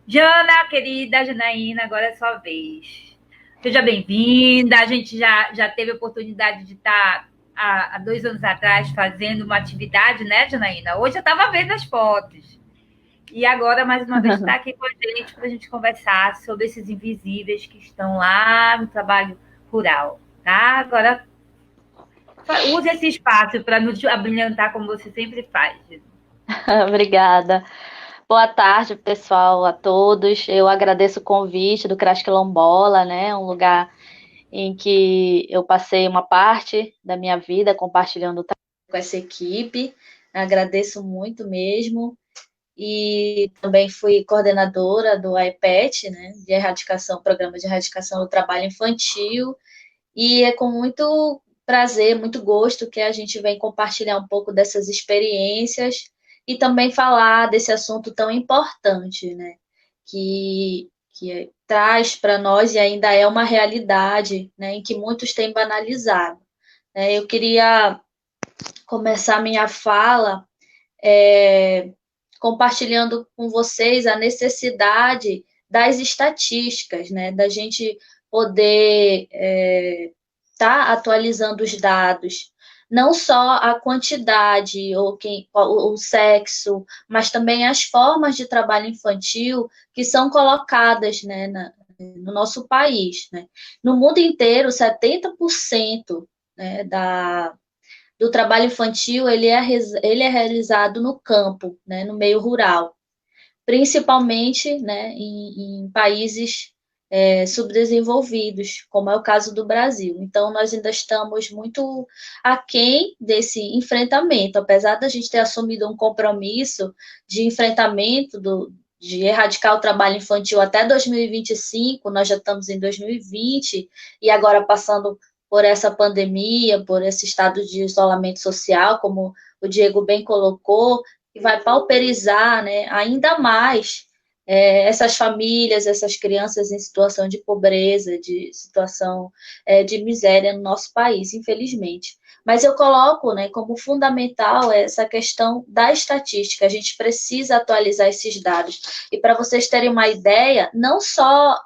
Jana, querida Janaína, agora é sua vez. Seja bem-vinda. A gente já teve a oportunidade de estar há 2 anos atrás fazendo uma atividade, né, Janaína? Hoje eu estava vendo as fotos. E agora, mais uma vez, está aqui com a gente para a gente conversar sobre esses invisíveis que estão lá no trabalho rural, tá? Agora, use esse espaço para nos abrilhantar como você sempre faz. Obrigada. Boa tarde, pessoal, a todos. Eu agradeço o convite do Crash Quilombola, né? Um lugar em que eu passei uma parte da minha vida compartilhando com essa equipe. Agradeço muito mesmo. E também fui coordenadora do IPET, né? De erradicação, programa de erradicação do trabalho infantil. E é com muito prazer, muito gosto que a gente vem compartilhar um pouco dessas experiências e também falar desse assunto tão importante, né? Que traz para nós e ainda é uma realidade, né? Em que muitos têm banalizado. Eu queria começar minha fala compartilhando com vocês a necessidade das estatísticas, né? Da gente poder tá atualizando os dados, não só a quantidade ou o sexo, mas também as formas de trabalho infantil que são colocadas, né, no nosso país, né? No mundo inteiro, 70%, né, do trabalho infantil ele é realizado no campo, né, no meio rural, principalmente, né, em países subdesenvolvidos, como é o caso do Brasil. Então, nós ainda estamos muito aquém desse enfrentamento, apesar da gente ter assumido um compromisso de enfrentamento de erradicar o trabalho infantil até 2025, nós já estamos em 2020, e agora passando por essa pandemia, por esse estado de isolamento social, como o Diego bem colocou, que vai pauperizar, né, ainda mais essas famílias, essas crianças em situação de pobreza, de situação de miséria no nosso país, infelizmente. Mas eu coloco, né, como fundamental essa questão da estatística. A gente precisa atualizar esses dados. E para vocês terem uma ideia, não só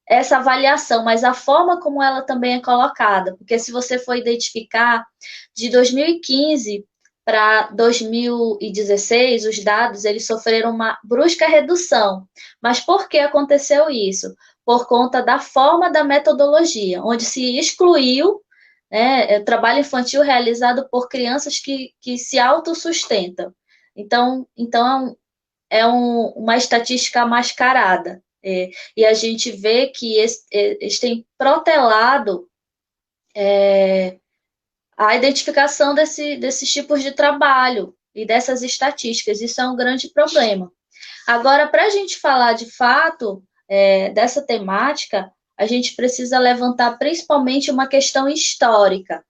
essa avaliação, mas a forma como ela também é colocada. Porque se você for identificar, de 2015 para 2016, os dados eles sofreram uma brusca redução. Mas por que aconteceu isso? Por conta da forma da metodologia, onde se excluiu, né, o trabalho infantil realizado por crianças que se autossustentam. Então uma estatística mascarada. E a gente vê que eles têm protelado a identificação desses tipos de trabalho e dessas estatísticas. Isso é um grande problema. Agora, para a gente falar de fato dessa temática, a gente precisa levantar principalmente uma questão histórica.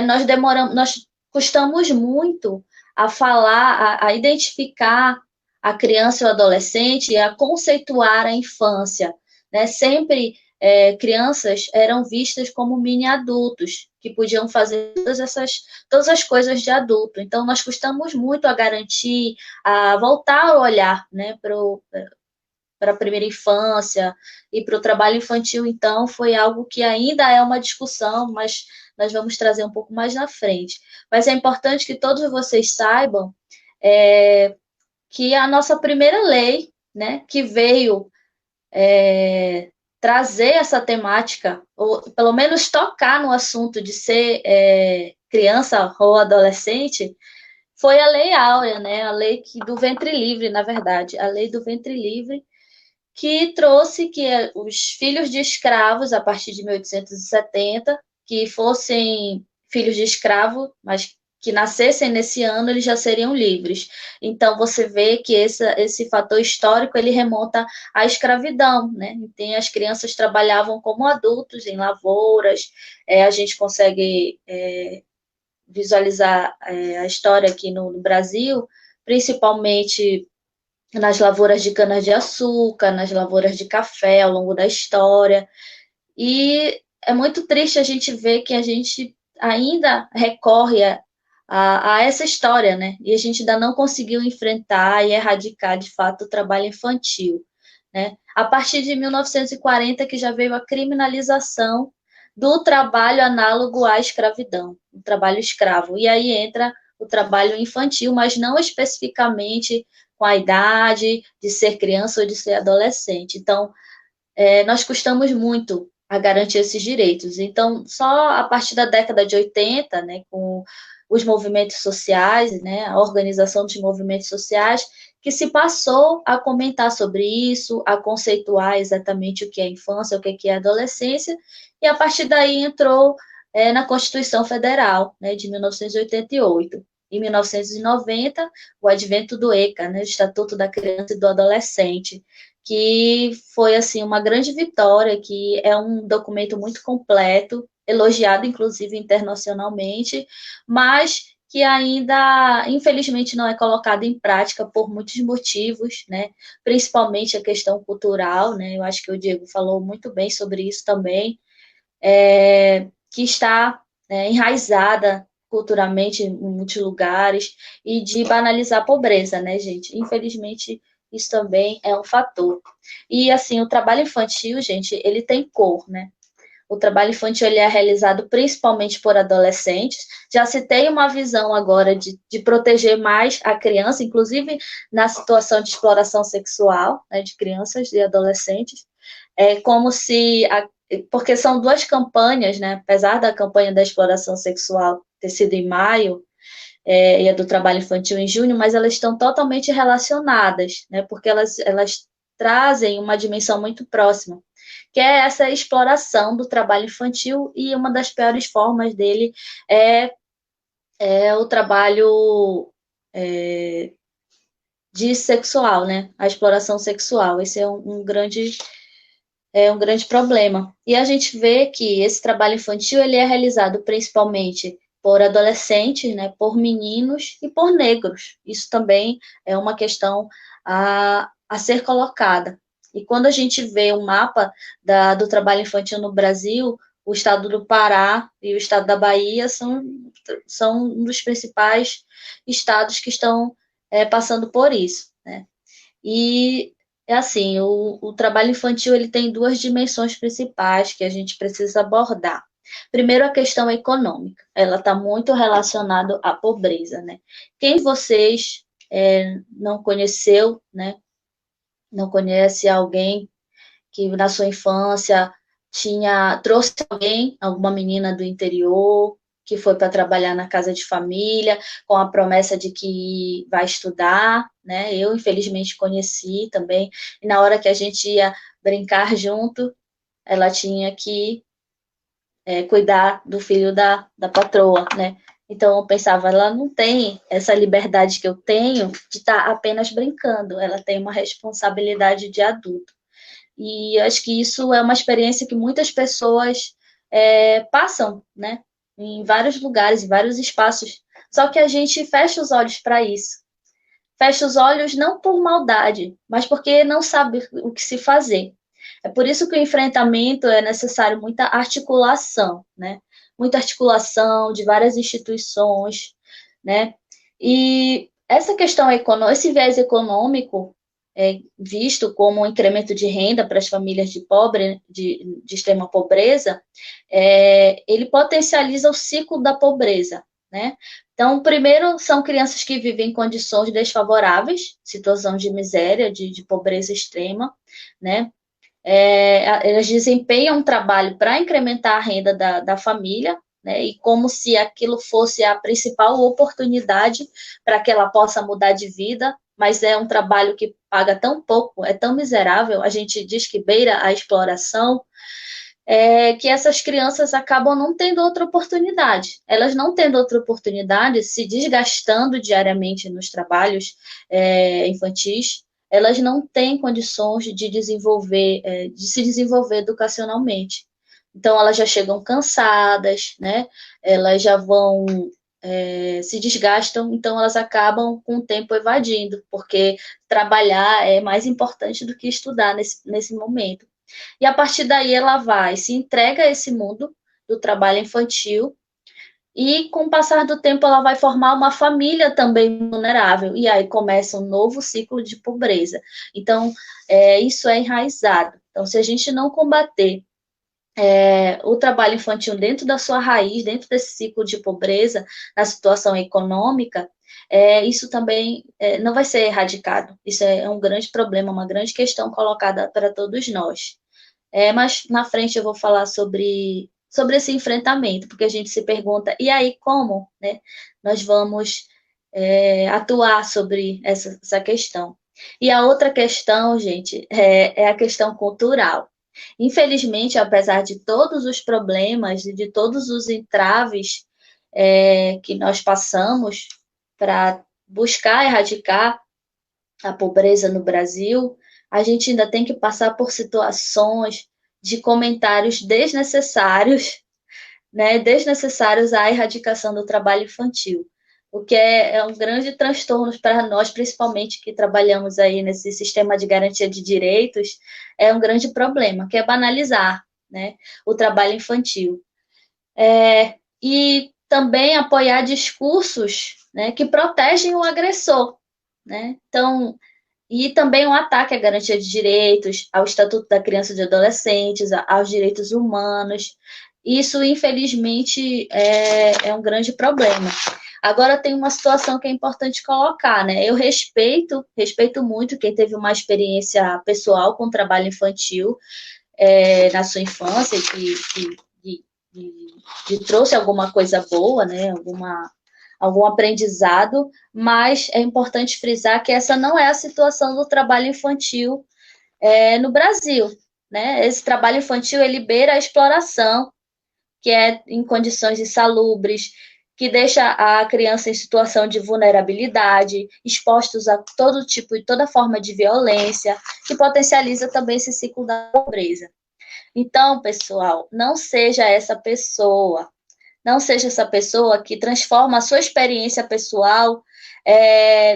Nós custamos muito a falar, a identificar a criança e o adolescente e a conceituar a infância. Né? Sempre crianças eram vistas como mini adultos, que podiam fazer todas as coisas de adulto. Então, nós custamos muito a garantir, a voltar o olhar, né, para a primeira infância e para o trabalho infantil, então, foi algo que ainda é uma discussão, mas nós vamos trazer um pouco mais na frente. Mas é importante que todos vocês saibam que a nossa primeira lei, né, que veio trazer essa temática, ou pelo menos tocar no assunto de ser criança ou adolescente, foi a Lei Áurea, né? A lei do ventre livre, na verdade, a lei do ventre livre, que trouxe que os filhos de escravos, a partir de 1870, que fossem filhos de escravo, mas que nascessem nesse ano, eles já seriam livres. Então, você vê que esse fator histórico, ele remonta à escravidão, né? Então, as crianças trabalhavam como adultos em lavouras, a gente consegue visualizar a história aqui no Brasil, principalmente nas lavouras de cana-de-açúcar, nas lavouras de café ao longo da história. E é muito triste a gente ver que a gente ainda recorre a essa história, né? E a gente ainda não conseguiu enfrentar e erradicar, de fato, o trabalho infantil, né? A partir de 1940 que já veio a criminalização do trabalho análogo à escravidão, o trabalho escravo. E aí entra o trabalho infantil, mas não especificamente com a idade de ser criança ou de ser adolescente. Então, nós custamos muito a garantir esses direitos. Então, só a partir da década de 80, né, com os movimentos sociais, né, a organização dos movimentos sociais, que se passou a comentar sobre isso, a conceituar exatamente o que é infância, o que é adolescência, e a partir daí entrou na Constituição Federal, né, de 1988. Em 1990, o advento do ECA, né, o Estatuto da Criança e do Adolescente, que foi assim uma grande vitória, que é um documento muito completo, elogiado inclusive internacionalmente, mas que ainda, infelizmente, não é colocado em prática por muitos motivos, né? Principalmente a questão cultural, né? Eu acho que o Diego falou muito bem sobre isso também, que está enraizada culturalmente em muitos lugares, e de banalizar a pobreza, né, gente? Infelizmente, isso também é um fator. E, assim, o trabalho infantil, gente, ele tem cor, né? O trabalho infantil ele é realizado principalmente por adolescentes. Já se tem uma visão agora de proteger mais a criança, inclusive na situação de exploração sexual, né, de crianças e adolescentes. É como se porque são duas campanhas, né? Apesar da campanha da exploração sexual ter sido em maio, e a do trabalho infantil em junho, mas elas estão totalmente relacionadas, né? Porque elas trazem uma dimensão muito próxima, que é essa exploração do trabalho infantil, e uma das piores formas dele é o trabalho de sexual, né? A exploração sexual. Esse é um grande problema. E a gente vê que esse trabalho infantil ele é realizado principalmente por adolescentes, né, por meninos e por negros. Isso também é uma questão a ser colocada. E quando a gente vê um mapa do trabalho infantil no Brasil, o estado do Pará e o estado da Bahia são um dos principais estados que estão passando por isso, né? E é assim, o trabalho infantil ele tem duas dimensões principais que a gente precisa abordar. Primeiro, a questão econômica. Ela está muito relacionada à pobreza, né? Quem vocês não conheceu, né? Não conhece alguém que na sua infância trouxe alguém, alguma menina do interior, que foi para trabalhar na casa de família, com a promessa de que vai estudar, né? Eu, infelizmente, conheci também, e na hora que a gente ia brincar junto, ela tinha que cuidar do filho da patroa, né? Então, eu pensava, ela não tem essa liberdade que eu tenho de estar apenas brincando, ela tem uma responsabilidade de adulto. E acho que isso é uma experiência que muitas pessoas passam, né? Em vários lugares, em vários espaços. Só que a gente fecha os olhos para isso. Fecha os olhos não por maldade, mas porque não sabe o que se fazer. É por isso que o enfrentamento é necessário muita articulação, né? Muita articulação de várias instituições, né? E essa questão econômica, esse viés econômico visto como um incremento de renda para as famílias de extrema pobreza, ele potencializa o ciclo da pobreza, né? Então, primeiro, são crianças que vivem em condições desfavoráveis, situação de miséria, de pobreza extrema, né? Elas desempenham um trabalho para incrementar a renda da família, né? E como se aquilo fosse a principal oportunidade para que ela possa mudar de vida, mas é um trabalho que paga tão pouco, é tão miserável, a gente diz que beira a exploração, que essas crianças acabam não tendo outra oportunidade. Elas não tendo outra oportunidade, se desgastando diariamente nos trabalhos infantis, elas não têm condições de se desenvolver educacionalmente. Então, elas já chegam cansadas, né? Elas já vão se desgastam, então elas acabam com o tempo evadindo, porque trabalhar é mais importante do que estudar nesse momento. E a partir daí ela se entrega a esse mundo do trabalho infantil, e com o passar do tempo ela vai formar uma família também vulnerável, e aí começa um novo ciclo de pobreza. Então, isso é enraizado. Então, se a gente não combater o trabalho infantil dentro da sua raiz, dentro desse ciclo de pobreza, na situação econômica, isso também não vai ser erradicado. Isso é um grande problema, uma grande questão colocada para todos nós. Mas na frente eu vou falar sobre esse enfrentamento, porque a gente se pergunta, e aí como, né, nós vamos atuar sobre essa questão? E a outra questão, gente, é a questão cultural. Infelizmente, apesar de todos os problemas e de todos os entraves que nós passamos para buscar erradicar a pobreza no Brasil, a gente ainda tem que passar por situações de comentários desnecessários, né, desnecessários à erradicação do trabalho infantil, o que é um grande transtorno para nós, principalmente que trabalhamos aí nesse sistema de garantia de direitos, é um grande problema, que é banalizar, né, o trabalho infantil. E também apoiar discursos, né, que protegem o agressor, né? Então, e também um ataque à garantia de direitos, ao Estatuto da Criança e de Adolescentes, aos direitos humanos. Isso, infelizmente, é um grande problema. Agora, tem uma situação que é importante colocar, né? Eu respeito muito quem teve uma experiência pessoal com trabalho infantil na sua infância, que trouxe alguma coisa boa, né? Algum aprendizado, mas é importante frisar que essa não é a situação do trabalho infantil no Brasil, né? Esse trabalho infantil ele beira a exploração, que é em condições insalubres, que deixa a criança em situação de vulnerabilidade, expostos a todo tipo e toda forma de violência, que potencializa também esse ciclo da pobreza. Então, pessoal, não seja essa pessoa. Não seja essa pessoa que transforma a sua experiência pessoal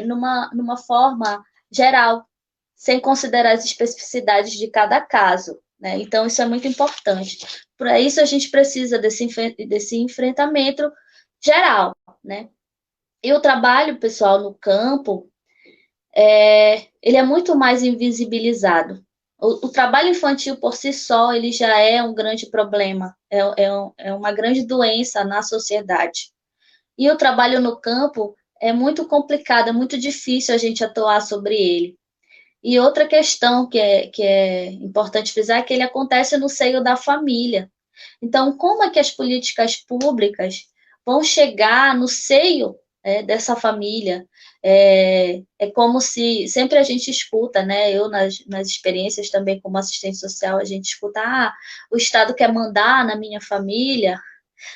numa forma geral, sem considerar as especificidades de cada caso, né? Então, isso é muito importante. Para isso, a gente precisa desse enfrentamento geral, né? E o trabalho, pessoal, no campo, ele é muito mais invisibilizado. O trabalho infantil por si só, ele já é um grande problema, é uma grande doença na sociedade. E o trabalho no campo é muito complicado, é muito difícil a gente atuar sobre ele. E outra questão que é importante frisar é que ele acontece no seio da família. Então, como é que as políticas públicas vão chegar no seio dessa família? Como se sempre a gente escuta, né? Eu, nas experiências também como assistente social, a gente escuta, o Estado quer mandar na minha família.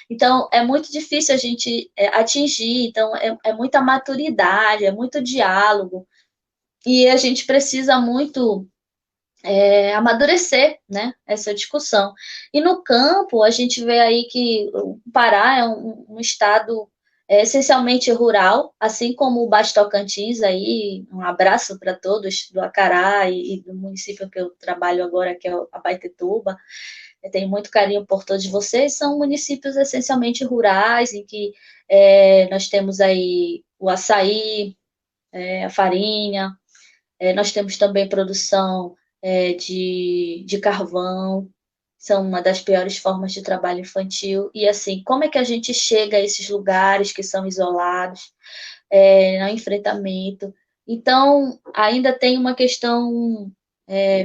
Então, é muito difícil a gente atingir. Então, é muita maturidade, é muito diálogo. E a gente precisa muito amadurecer, né, essa discussão. E no campo, a gente vê aí que o Pará é um estado essencialmente rural, assim como o Baixo Tocantins, aí, um abraço para todos do Acará e do município que eu trabalho agora, que é o Abaetetuba. Eu tenho muito carinho por todos vocês, são municípios essencialmente rurais, em que nós temos aí o açaí, a farinha, nós temos também produção de carvão, são uma das piores formas de trabalho infantil. E assim, como é que a gente chega a esses lugares que são isolados, no enfrentamento? Então, ainda tem uma questão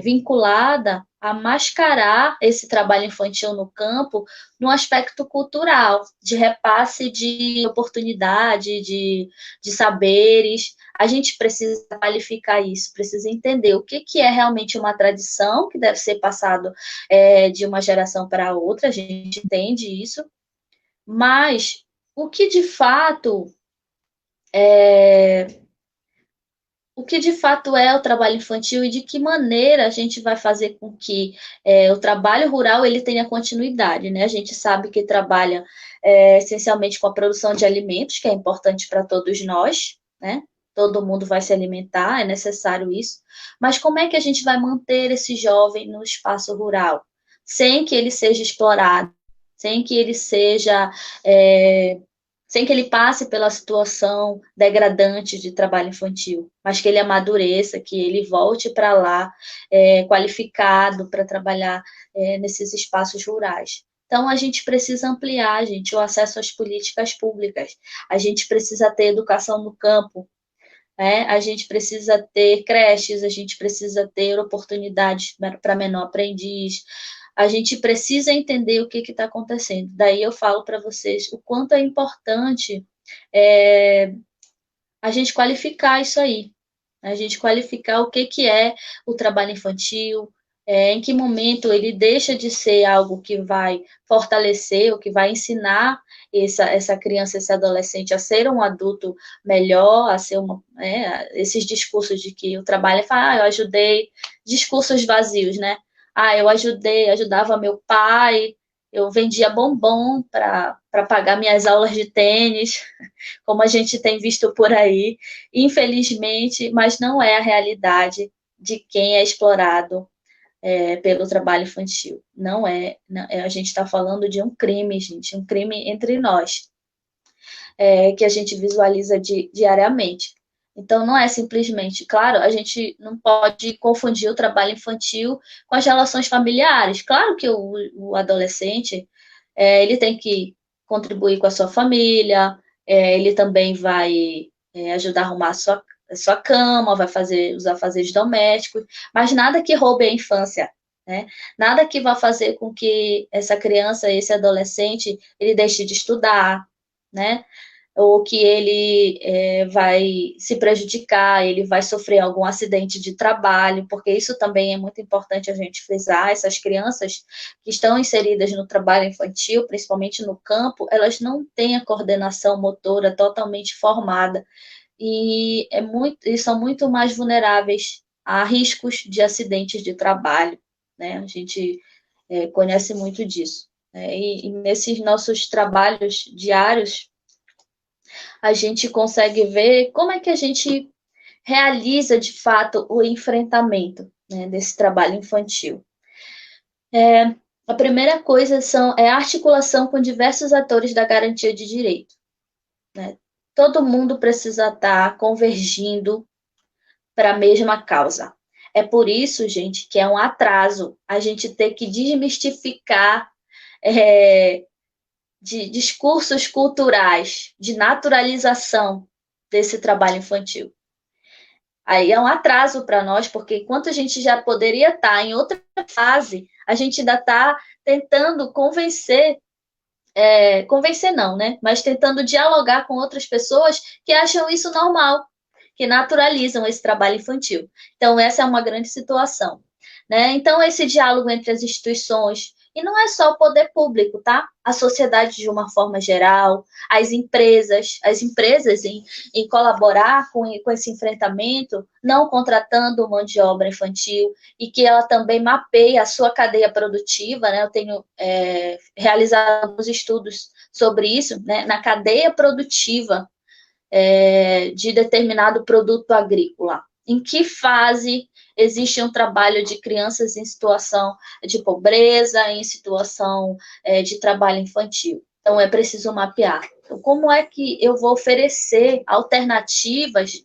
vinculada a mascarar esse trabalho infantil no campo no aspecto cultural, de repasse de oportunidade, de saberes. A gente precisa qualificar isso, precisa entender o que é realmente uma tradição que deve ser passado de uma geração para outra, a gente entende isso, mas o que de fato é o trabalho infantil e de que maneira a gente vai fazer com que o trabalho rural ele tenha continuidade, né? A gente sabe que trabalha essencialmente com a produção de alimentos, que é importante para todos nós, né? Todo mundo vai se alimentar, é necessário isso. Mas como é que a gente vai manter esse jovem no espaço rural, sem que ele seja explorado, sem que ele seja, sem que ele passe pela situação degradante de trabalho infantil, mas que ele amadureça, que ele volte para lá qualificado para trabalhar nesses espaços rurais. Então, a gente precisa ampliar, gente, o acesso às políticas públicas. A gente precisa ter educação no campo, né? A gente precisa ter creches, a gente precisa ter oportunidades para menor aprendiz. A gente precisa entender o que está acontecendo. Daí eu falo para vocês o quanto é importante a gente qualificar isso aí. A gente qualificar o que é o trabalho infantil, em que momento ele deixa de ser algo que vai fortalecer, ou que vai ensinar essa criança, esse adolescente a ser um adulto melhor, a ser esses discursos de que o trabalho é, eu ajudei, discursos vazios, né? Eu ajudava meu pai, eu vendia bombom para pagar minhas aulas de tênis, como a gente tem visto por aí, infelizmente, mas não é a realidade de quem é explorado pelo trabalho infantil. Não é, a gente está falando de um crime, gente, um crime entre nós, que a gente visualiza diariamente. Então, não é simplesmente, claro, a gente não pode confundir o trabalho infantil com as relações familiares. Claro que o adolescente, ele tem que contribuir com a sua família, ele também vai ajudar a arrumar a sua cama, vai fazer os afazeres domésticos, mas nada que roube a infância, né? Nada que vá fazer com que essa criança, esse adolescente, ele deixe de estudar, né? Ou que ele vai se prejudicar, ele vai sofrer algum acidente de trabalho, porque isso também é muito importante a gente frisar. Essas crianças que estão inseridas no trabalho infantil, principalmente no campo, elas não têm a coordenação motora totalmente formada e são muito mais vulneráveis a riscos de acidentes de trabalho, né? A gente conhece muito disso. E nesses nossos trabalhos diários, a gente consegue ver como é que a gente realiza, de fato, o enfrentamento, né, desse trabalho infantil. A primeira coisa é a articulação com diversos atores da garantia de direito, né? Todo mundo precisa estar convergindo para a mesma causa. É por isso, gente, que é um atraso a gente ter que desmistificar de discursos culturais, de naturalização desse trabalho infantil. Aí é um atraso para nós, porque enquanto a gente já poderia estar em outra fase, a gente ainda está tentando convencer não, né? Mas tentando dialogar com outras pessoas que acham isso normal, que naturalizam esse trabalho infantil. Então, essa é uma grande situação, né? Então, esse diálogo entre as instituições, e não é só o poder público, tá? A sociedade de uma forma geral, as empresas em colaborar com esse enfrentamento, não contratando mão de obra infantil, e que ela também mapeie a sua cadeia produtiva, né? Eu tenho realizado alguns estudos sobre isso, né? Na cadeia produtiva de determinado produto agrícola. Em que fase existe um trabalho de crianças em situação de pobreza, em situação de trabalho infantil? Então, é preciso mapear. Então, como é que eu vou oferecer alternativas,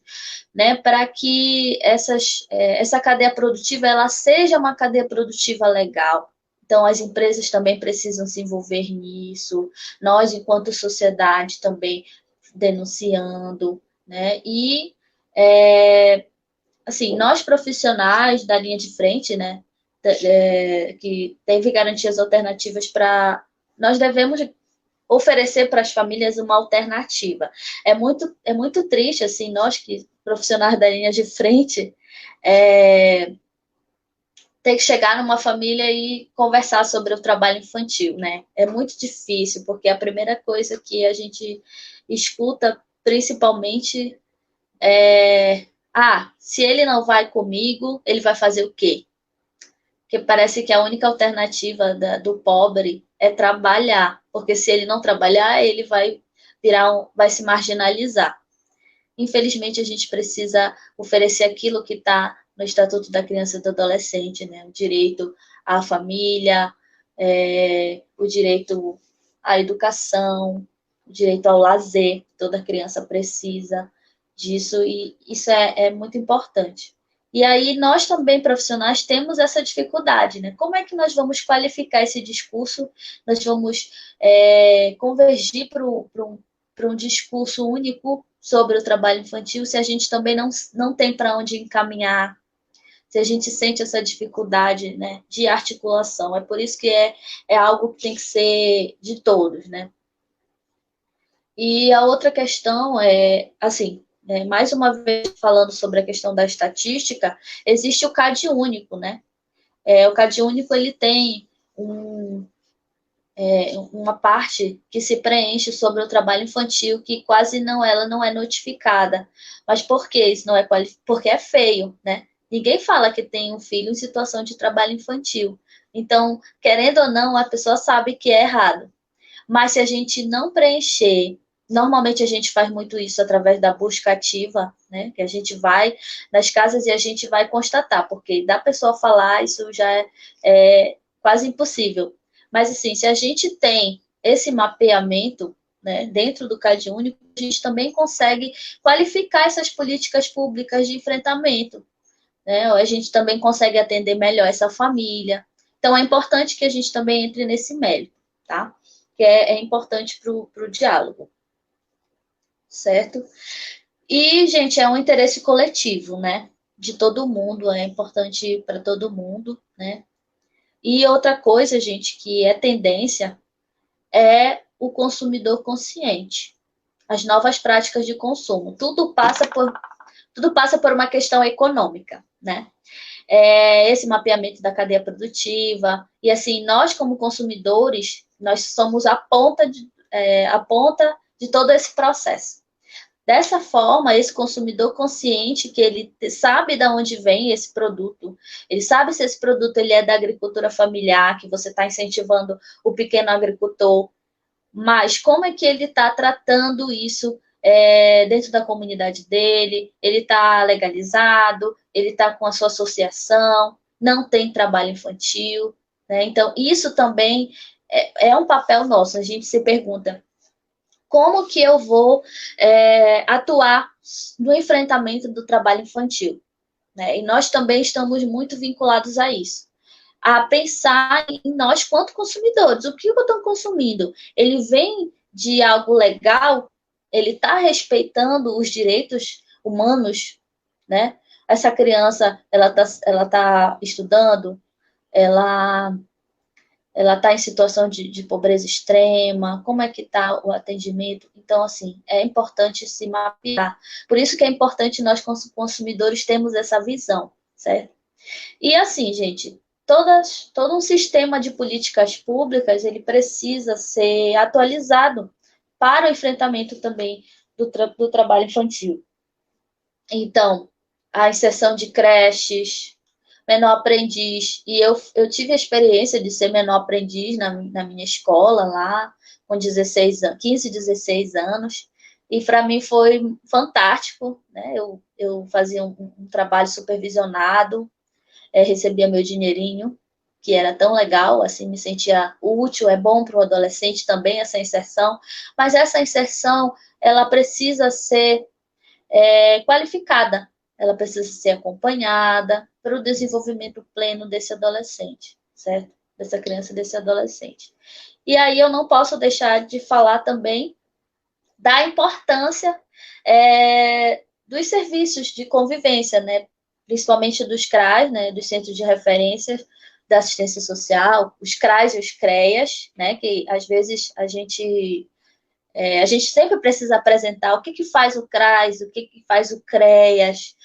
né, para que essa cadeia produtiva ela seja uma cadeia produtiva legal? Então, as empresas também precisam se envolver nisso, nós, enquanto sociedade, também denunciando, né? E assim, nós profissionais da linha de frente, né, que teve garantias alternativas nós devemos oferecer para as famílias uma alternativa. É muito triste, assim, nós que profissionais da linha de frente ter que chegar numa família e conversar sobre o trabalho infantil, né? É muito difícil, porque a primeira coisa que a gente escuta, principalmente, se ele não vai comigo, ele vai fazer o quê? Porque parece que a única alternativa do pobre é trabalhar, porque se ele não trabalhar, ele vai se marginalizar. Infelizmente, a gente precisa oferecer aquilo que está no Estatuto da Criança e do Adolescente, né? O direito à família, o direito à educação, o direito ao lazer, toda criança precisa disso, e isso é muito importante. E aí nós também, profissionais, temos essa dificuldade, né? Como é que nós vamos qualificar esse discurso? Nós vamos convergir para um discurso único sobre o trabalho infantil se a gente também não tem para onde encaminhar, se a gente sente essa dificuldade, né, de articulação. É por isso que é algo que tem que ser de todos, né? E a outra questão é, assim, mais uma vez falando sobre a questão da estatística, existe o CAD único, né? O CAD único, ele tem uma parte que se preenche sobre o trabalho infantil, que quase ela não é notificada. Mas por que isso não é porque é feio, né? Ninguém fala que tem um filho em situação de trabalho infantil. Então, querendo ou não, a pessoa sabe que é errado. Mas se a gente não preencher, normalmente a gente faz muito isso através da busca ativa, né? Que a gente vai nas casas e a gente vai constatar, porque da pessoa falar, isso já é quase impossível. Mas, assim, se a gente tem esse mapeamento, né, dentro do CAD único, a gente também consegue qualificar essas políticas públicas de enfrentamento, né? A gente também consegue atender melhor essa família. Então, é importante que a gente também entre nesse mérito, tá? Que é importante para o diálogo, certo? E, gente, é um interesse coletivo, né? De todo mundo, é importante para todo mundo, né? E outra coisa, gente, que é tendência é o consumidor consciente, as novas práticas de consumo. Tudo passa por uma questão econômica, né? Esse mapeamento da cadeia produtiva, e assim, nós como consumidores, nós somos a ponta de todo esse processo. Dessa forma, esse consumidor consciente, que ele sabe de onde vem esse produto, ele sabe se esse produto ele é da agricultura familiar, que você está incentivando o pequeno agricultor, mas como é que ele está tratando isso dentro da comunidade dele, ele está legalizado, ele está com a sua associação, não tem trabalho infantil, né? Então, isso também é um papel nosso. A gente se pergunta, como que eu vou atuar no enfrentamento do trabalho infantil, né? E nós também estamos muito vinculados a isso, a pensar em nós quanto consumidores. O que eu estou consumindo? Ele vem de algo legal? Ele está respeitando os direitos humanos, né? Essa criança, ela tá estudando, ela está em situação de pobreza extrema, como é que está o atendimento? Então, assim, é importante se mapear. Por isso que é importante nós, consumidores, termos essa visão, certo? E assim, gente, todo um sistema de políticas públicas, ele precisa ser atualizado para o enfrentamento também do trabalho infantil. Então, a inserção de creches, menor aprendiz, e eu tive a experiência de ser menor aprendiz na minha escola lá, com 15, 16 anos, e para mim foi fantástico, né? Eu fazia um trabalho supervisionado, recebia meu dinheirinho, que era tão legal, assim, me sentia útil, é bom para o adolescente também essa inserção, mas essa inserção, ela precisa ser qualificada, ela precisa ser acompanhada para o desenvolvimento pleno desse adolescente, certo? Dessa criança, desse adolescente. E aí eu não posso deixar de falar também da importância dos serviços de convivência, né? Principalmente dos CRAs, né? Dos Centros de Referência da Assistência Social, os CRAs e os CREAs, né? Que às vezes a gente sempre precisa apresentar o que faz o CRAS, o que faz o CREAS,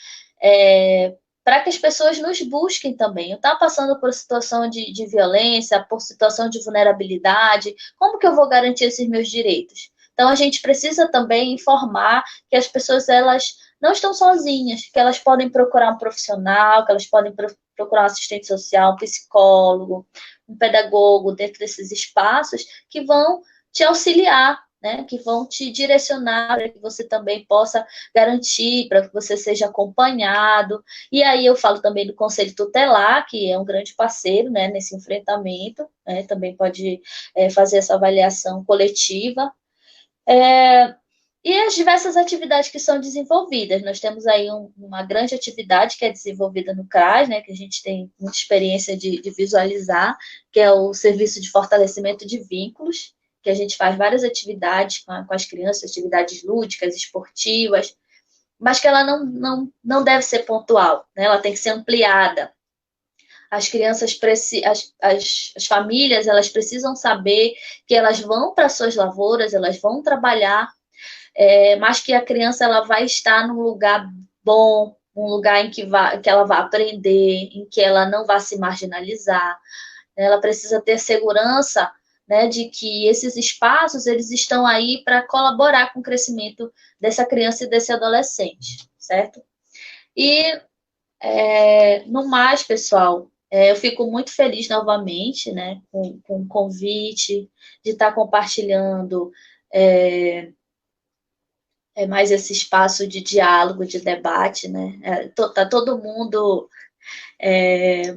para que as pessoas nos busquem também. Eu estava passando por situação de violência, por situação de vulnerabilidade, como que eu vou garantir esses meus direitos? Então, a gente precisa também informar que as pessoas, elas não estão sozinhas, que elas podem procurar um profissional, que elas podem procurar um assistente social, um psicólogo, um pedagogo dentro desses espaços que vão te auxiliar, né, que vão te direcionar para que você também possa garantir, para que você seja acompanhado. E aí eu falo também do Conselho Tutelar, que é um grande parceiro, né, nesse enfrentamento, né, também pode fazer essa avaliação coletiva. E as diversas atividades que são desenvolvidas. Nós temos aí uma grande atividade que é desenvolvida no CRAS, né, que a gente tem muita experiência de visualizar, que é o Serviço de Fortalecimento de Vínculos, que a gente faz várias atividades com as crianças, atividades lúdicas, esportivas, mas que ela não deve ser pontual, né, ela tem que ser ampliada. As crianças, as famílias, elas precisam saber que elas vão para suas lavouras, elas vão trabalhar, mas que a criança ela vai estar num lugar bom, um lugar em que ela vai aprender, em que ela não vai se marginalizar. Ela precisa ter segurança, né, de que esses espaços eles estão aí para colaborar com o crescimento dessa criança e desse adolescente, certo? E, no mais, pessoal, eu fico muito feliz novamente, né, com o convite de estar compartilhando mais esse espaço de diálogo, de debate, né? Tá todo mundo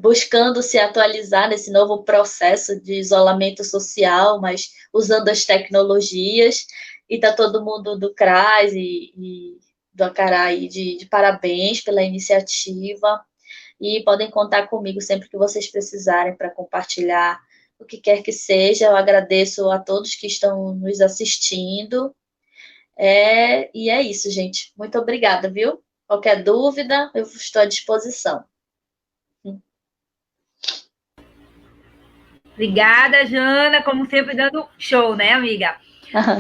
buscando se atualizar nesse novo processo de isolamento social, mas usando as tecnologias, e tá todo mundo do CRAS e do Acaraí de parabéns pela iniciativa, e podem contar comigo sempre que vocês precisarem para compartilhar o que quer que seja. Eu agradeço a todos que estão nos assistindo. E é isso, gente. Muito obrigada, viu? Qualquer dúvida, eu estou à disposição. Obrigada, Jana, como sempre, dando show, né, amiga?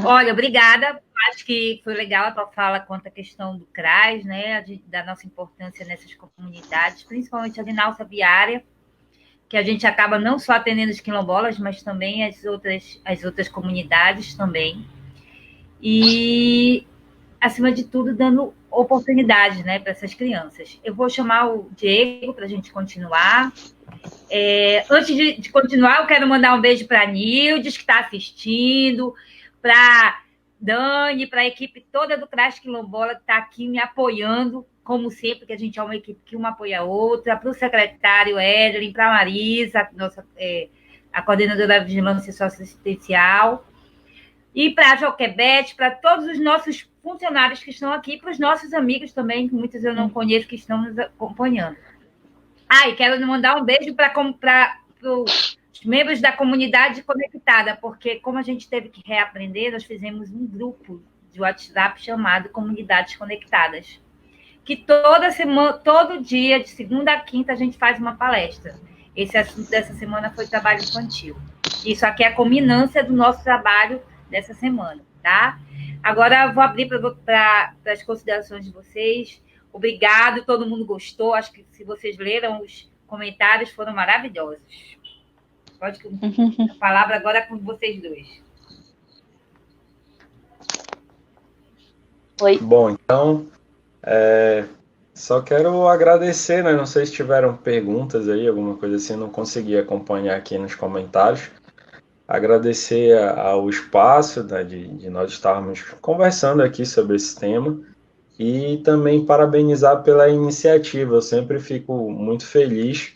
Olha, obrigada. Acho que foi legal a tua fala quanto à questão do CRAS, né, da nossa importância nessas comunidades, principalmente ali na Alta Viária, que a gente acaba não só atendendo os quilombolas, mas também as outras comunidades também. E, acima de tudo, dando oportunidade, né, para essas crianças. Eu vou chamar o Diego para a gente continuar. Antes de continuar, eu quero mandar um beijo para a Nildes, que está assistindo, para Dani, para a equipe toda do CRAS Quilombola, que está aqui me apoiando, como sempre, que a gente é uma equipe que uma apoia a outra, para o secretário Edlin, para a Marisa, a coordenadora da Vigilância Socioassistencial, e para a Joquebete, para todos os nossos funcionários que estão aqui, para os nossos amigos também, que muitos eu não conheço, que estão nos acompanhando. E quero mandar um beijo para os membros da comunidade conectada, porque como a gente teve que reaprender, nós fizemos um grupo de WhatsApp chamado Comunidades Conectadas, que toda semana, todo dia, de segunda a quinta, a gente faz uma palestra. Esse assunto dessa semana foi trabalho infantil. Isso aqui é a culminância do nosso trabalho dessa semana, tá? Agora, vou abrir para as considerações de vocês. Obrigado, todo mundo gostou. Acho que se vocês leram os comentários, foram maravilhosos. Pode que a palavra agora é com vocês dois. Oi. Bom, então, só quero agradecer, né? Não sei se tiveram perguntas aí, alguma coisa assim, não consegui acompanhar aqui nos comentários. Agradecer ao espaço, né, de nós estarmos conversando aqui sobre esse tema e também parabenizar pela iniciativa. Eu sempre fico muito feliz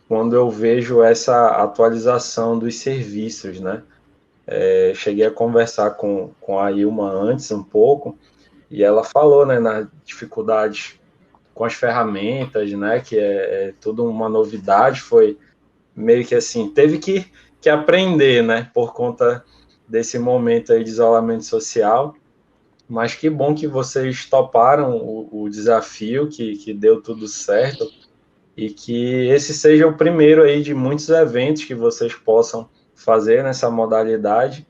quando eu vejo essa atualização dos serviços, né? Cheguei a conversar com a Ilma antes um pouco e ela falou, né, nas dificuldades com as ferramentas, né, que é tudo uma novidade, foi meio que assim, teve que aprender, né, por conta desse momento aí de isolamento social, mas que bom que vocês toparam o desafio, que deu tudo certo, e que esse seja o primeiro aí de muitos eventos que vocês possam fazer nessa modalidade,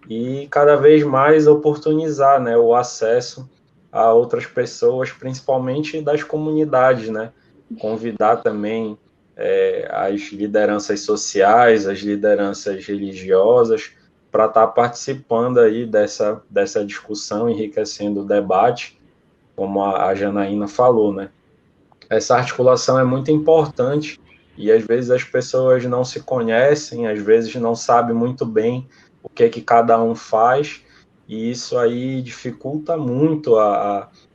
e cada vez mais oportunizar, né, o acesso a outras pessoas, principalmente das comunidades, né, convidar também as lideranças sociais, as lideranças religiosas, para estar participando aí dessa discussão, enriquecendo o debate, como a Janaína falou, né? Essa articulação é muito importante e às vezes as pessoas não se conhecem, às vezes não sabem muito bem o que cada um faz, e isso aí dificulta muito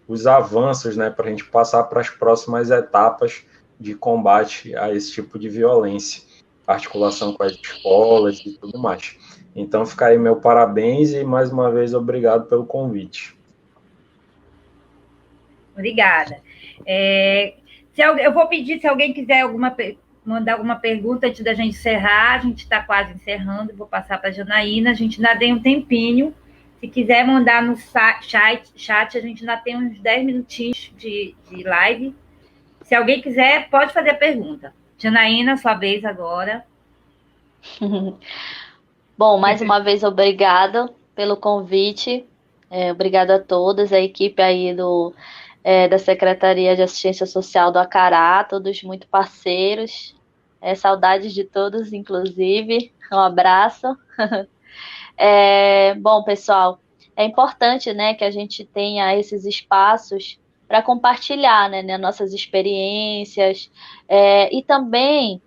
os avanços, né, para a gente passar para as próximas etapas de combate a esse tipo de violência, articulação com as escolas e tudo mais. Então, fica aí meu parabéns e, mais uma vez, obrigado pelo convite. Obrigada. Eu vou pedir, se alguém quiser mandar alguma pergunta antes da gente encerrar, a gente está quase encerrando, vou passar para a Janaína, a gente ainda tem um tempinho. Se quiser mandar no chat, a gente ainda tem uns 10 minutinhos de live. Se alguém quiser, pode fazer a pergunta. Janaína, sua vez agora. Bom, mais uma vez, obrigada pelo convite. Obrigada a todos, a equipe aí da Secretaria de Assistência Social do Acará, todos muito parceiros. Saudades de todos, inclusive. Um abraço. Bom, pessoal, é importante, né, que a gente tenha esses espaços para compartilhar, né, nossas experiências e também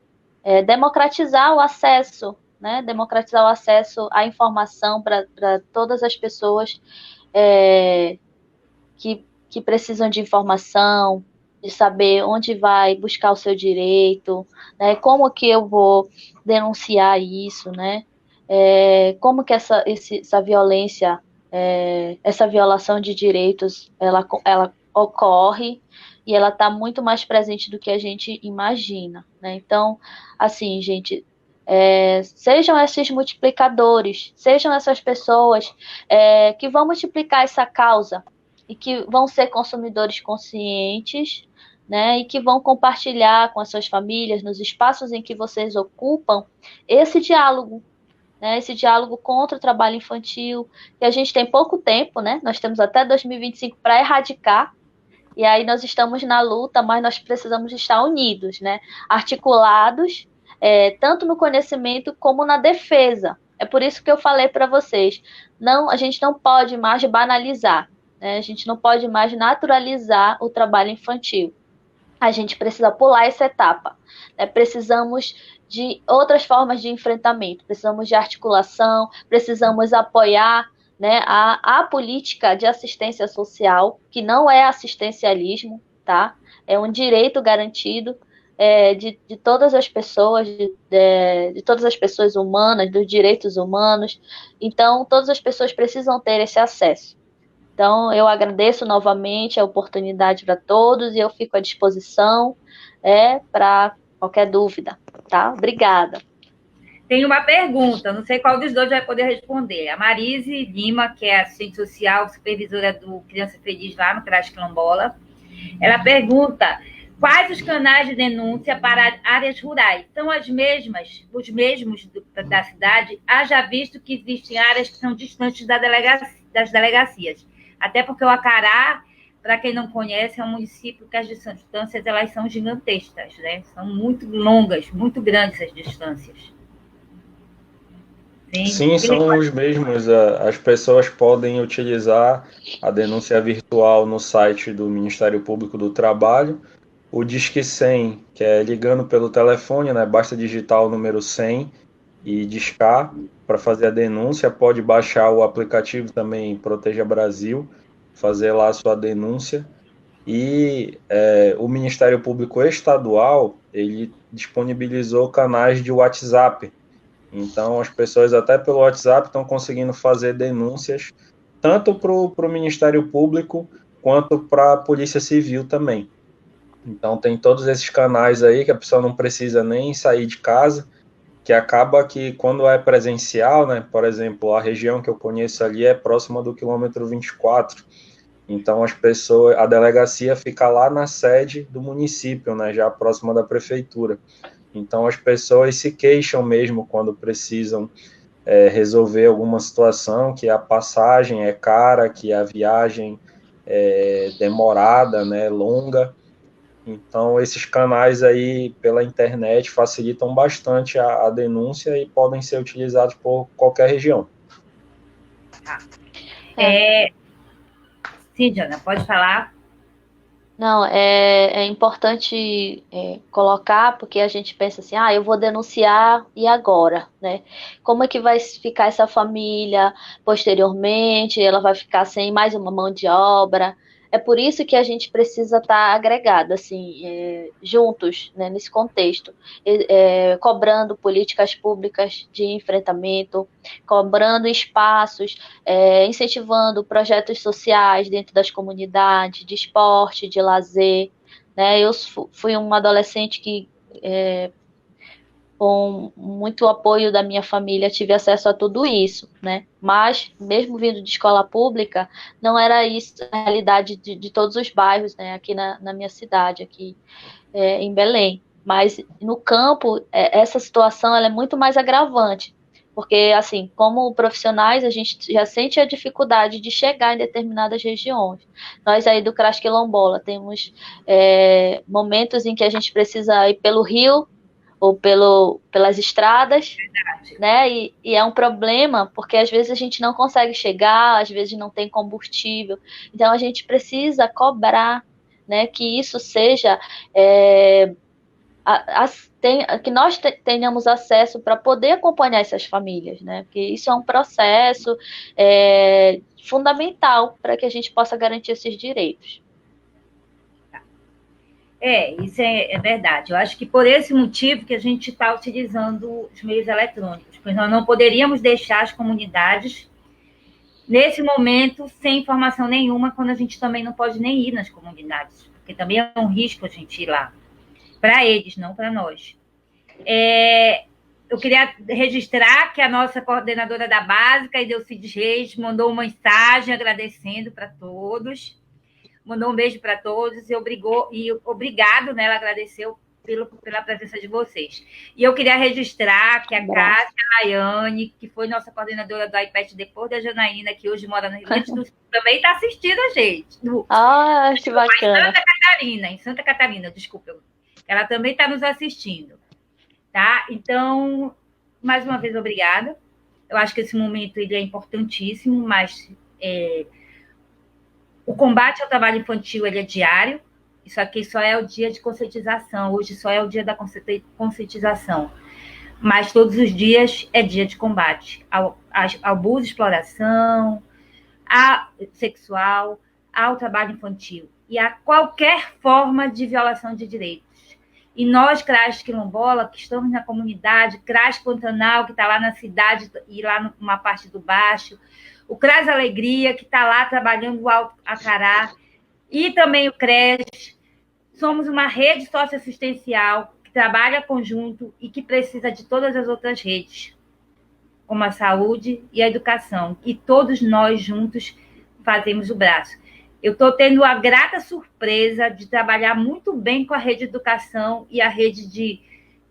democratizar o acesso, né, democratizar o acesso à informação para todas as pessoas que precisam de informação, de saber onde vai buscar o seu direito, né, como que eu vou denunciar isso, né, como que essa violência, essa violação de direitos, ela ocorre e ela está muito mais presente do que a gente imagina, né? Então, assim, gente, sejam esses multiplicadores, sejam essas pessoas que vão multiplicar essa causa e que vão ser consumidores conscientes, né, e que vão compartilhar com as suas famílias, nos espaços em que vocês ocupam, esse diálogo, né, esse diálogo contra o trabalho infantil, que a gente tem pouco tempo, né, nós temos até 2025 para erradicar, e aí nós estamos na luta, mas nós precisamos estar unidos, né, articulados, tanto no conhecimento como na defesa. É por isso que eu falei para vocês, a gente não pode mais banalizar, né, a gente não pode mais naturalizar o trabalho infantil. A gente precisa pular essa etapa, né? Precisamos de outras formas de enfrentamento, precisamos de articulação, precisamos apoiar, né, a política de assistência social, que não é assistencialismo, tá? É um direito garantido de todas as pessoas, de todas as pessoas humanas, dos direitos humanos. Então, todas as pessoas precisam ter esse acesso. Então, eu agradeço novamente a oportunidade para todos e eu fico à disposição para qualquer dúvida, tá? Obrigada. Tem uma pergunta, não sei qual dos dois vai poder responder. A Marise Lima, que é assistente social, supervisora do Criança Feliz lá no Creche Quilombola, ela pergunta: quais os canais de denúncia para áreas rurais? São os mesmos da cidade? Haja visto que existem áreas que são distantes das delegacias. Até porque o Acará, para quem não conhece, é um município que as distâncias elas são gigantescas, né? São muito longas, muito grandes as distâncias. Sim, são os mesmos. As pessoas podem utilizar a denúncia virtual no site do Ministério Público do Trabalho, o Disque 100, que é ligando pelo telefone, né? Basta digitar o número 100 e discar para fazer a denúncia. Pode baixar o aplicativo também Proteja Brasil, fazer lá a sua denúncia. E o Ministério Público Estadual, ele disponibilizou canais de WhatsApp. Então, as pessoas até pelo WhatsApp estão conseguindo fazer denúncias, tanto para o Ministério Público, quanto para a Polícia Civil também. Então, tem todos esses canais aí que a pessoa não precisa nem sair de casa, que acaba que quando é presencial, né, por exemplo, a região que eu conheço ali é próxima do quilômetro 24, então a delegacia fica lá na sede do município, né, já próxima da prefeitura, então as pessoas se queixam mesmo quando precisam resolver alguma situação, que a passagem é cara, que a viagem é demorada, né, longa. Então, esses canais aí pela internet facilitam bastante a denúncia e podem ser utilizados por qualquer região. Sim, Diana, pode falar. Não, é importante colocar, porque a gente pensa assim, eu vou denunciar e agora, né? Como é que vai ficar essa família posteriormente? Ela vai ficar sem mais uma mão de obra? É por isso que a gente precisa estar agregado, assim, juntos, né, nesse contexto, cobrando políticas públicas de enfrentamento, cobrando espaços, incentivando projetos sociais dentro das comunidades, de esporte, de lazer, né? Eu fui uma adolescente que, com muito apoio da minha família, tive acesso a tudo isso, né? Mas, mesmo vindo de escola pública, não era isso a realidade de todos os bairros, né? Aqui na minha cidade, aqui em Belém. Mas no campo, essa situação ela é muito mais agravante, porque, assim, como profissionais, a gente já sente a dificuldade de chegar em determinadas regiões. Nós aí do CRAS Quilombola temos momentos em que a gente precisa ir pelo rio ou pelas estradas, né? E é um problema, porque às vezes a gente não consegue chegar, às vezes não tem combustível. Então a gente precisa cobrar, né, que isso seja que nós tenhamos acesso para poder acompanhar essas famílias, né? Porque isso é um processo fundamental para que a gente possa garantir esses direitos. Isso é verdade. Eu acho que por esse motivo que a gente está utilizando os meios eletrônicos, porque nós não poderíamos deixar as comunidades, nesse momento, sem informação nenhuma, quando a gente também não pode nem ir nas comunidades, porque também é um risco a gente ir lá. Para eles, não para nós. Eu queria registrar que a nossa coordenadora da Básica, Ideucides Reis, mandou uma mensagem agradecendo para todos, mandou um beijo para todos e obrigado, né? Ela agradeceu pela presença de vocês. E eu queria registrar que a Cássia Laiane, que foi nossa coordenadora do IPET depois da Janaína, que hoje mora no Rio Grande do Sul, também está assistindo a gente. Que bacana. Em Santa Catarina, desculpa. Ela também está nos assistindo. Tá? Então, mais uma vez, obrigada. Eu acho que esse momento ele é importantíssimo, mas o combate ao trabalho infantil ele é diário. Isso aqui só é o dia de conscientização. Hoje só é o dia da conscientização. Mas todos os dias é dia de combate ao abuso, exploração, sexual, ao trabalho infantil e a qualquer forma de violação de direitos. E nós, CRAS Quilombola, que estamos na comunidade, CRAS Pantanal, que está lá na cidade e lá numa parte do baixo, o CRAS Alegria, que está lá trabalhando o Alto Acará, e também o CRES, somos uma rede socioassistencial que trabalha conjunto e que precisa de todas as outras redes, como a saúde e a educação. E todos nós juntos fazemos o braço. Eu estou tendo a grata surpresa de trabalhar muito bem com a rede de educação e a rede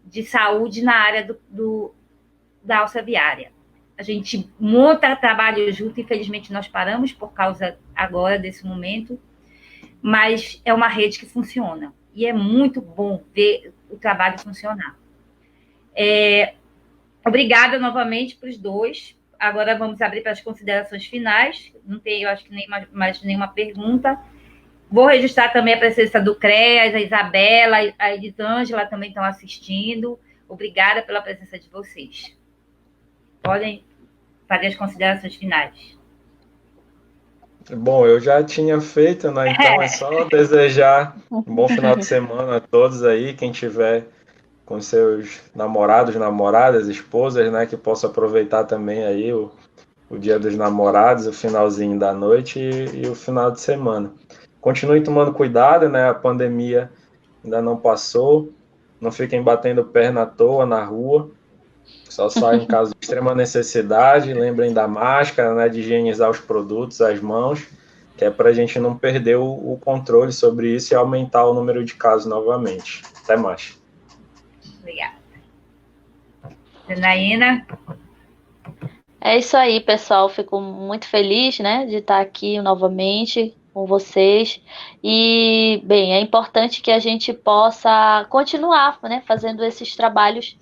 de saúde na área da alça viária. A gente monta trabalho junto, infelizmente nós paramos por causa agora desse momento, mas é uma rede que funciona. E é muito bom ver o trabalho funcionar. Obrigada novamente para os dois. Agora vamos abrir para as considerações finais. Não tem, eu acho que nem mais nenhuma pergunta. Vou registrar também a presença do CREAS, a Isabela, a Elisângela também estão assistindo. Obrigada pela presença de vocês. Podem fazer as considerações finais. Bom, eu já tinha feito, né? Então é só desejar um bom final de semana a todos aí, quem tiver com seus namorados, namoradas, esposas, né, que possa aproveitar também aí o Dia dos Namorados, o finalzinho da noite e o final de semana. Continue tomando cuidado, né, a pandemia ainda não passou, não fiquem batendo perna à toa na rua, só saem em caso de extrema necessidade, lembrem da máscara, né, de higienizar os produtos, as mãos, que é para a gente não perder o controle sobre isso e aumentar o número de casos novamente. Até mais. Obrigada. Janaína? É isso aí, pessoal. Fico muito feliz, né, de estar aqui novamente com vocês. E, bem, é importante que a gente possa continuar, né, fazendo esses trabalhos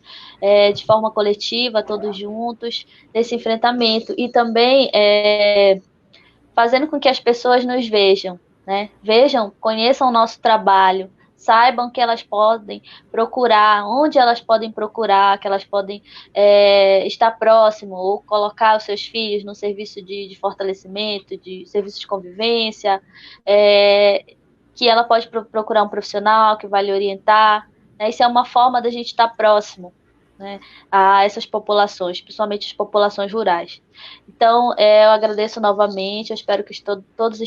de forma coletiva, todos juntos, nesse enfrentamento. E também fazendo com que as pessoas nos vejam, né? Vejam, conheçam o nosso trabalho, saibam que elas podem procurar, onde elas podem procurar, que elas podem estar próximo ou colocar os seus filhos no serviço de fortalecimento, de serviço de convivência, que ela pode procurar um profissional que vai lhe orientar, né? Isso é uma forma da gente estar próximo, né, a essas populações, principalmente as populações rurais. Então, eu agradeço novamente, eu espero que todos